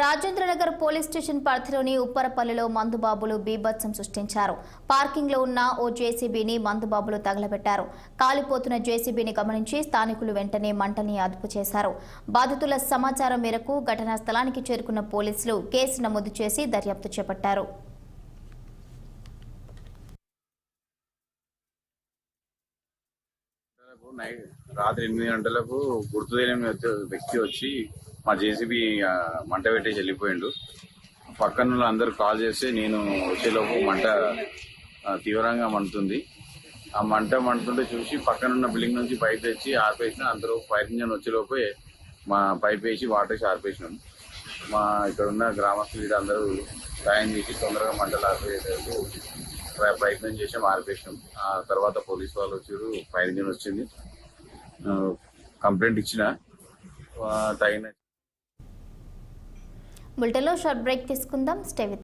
Rajendranagar police station పరిధిలోని ఉప్పరపల్లిలో మందుబాబులు బీభత్సం సృష్టించారు. పార్కింగ్ లో ఉన్న ఓ జేసీబీని మందుబాబులు తగలబెట్టారు. కాలిపోతున్న జేసీబీని గమనించి స్థానికులు వెంటనే మంటల్ని అదుపు చేశారు. బాధితుల సమాచారం మేరకు ఘటనా స్థలానికి చేరుకున్న పోలీసులు కేసు నమోదు చేసి దర్యాప్తు చేపట్టారు. రాత్రి 8 గంటలకు గుర్తు తెలియని వ్యక్తి వచ్చి మా జేసీబీ మంట పెట్టేసి వెళ్ళిపోయిండు. పక్కన అందరూ కాల్ చేస్తే నేను వచ్చేలోపు మంట తీవ్రంగా మండుతుంది. ఆ మండుతుంటే చూసి పక్కనున్న బిల్డింగ్ నుంచి పైప్ తెచ్చి ఆర్పేసిన. అందరూ ఫైర్ ఇంజన్ వచ్చేలోపే మా పైప్ వేసి వాటర్ వేసి ఆర్పేసినాం. మా ఇక్కడ ఉన్న గ్రామస్తులు అందరూ సాయం చేసి తొందరగా మంటలు ఆర్పేసేందుకు ప్రయత్నం చేసి ఆర్పేసినాం. ఆ తర్వాత పోలీసు వాళ్ళు వచ్చారు, ఫైర్ ఇంజన్ వచ్చింది. కంప్లైంట్ ఇచ్చిన తగిన బులెటిన్లో షార్ట్ బ్రేక్ తీసుకుందాం. Stay with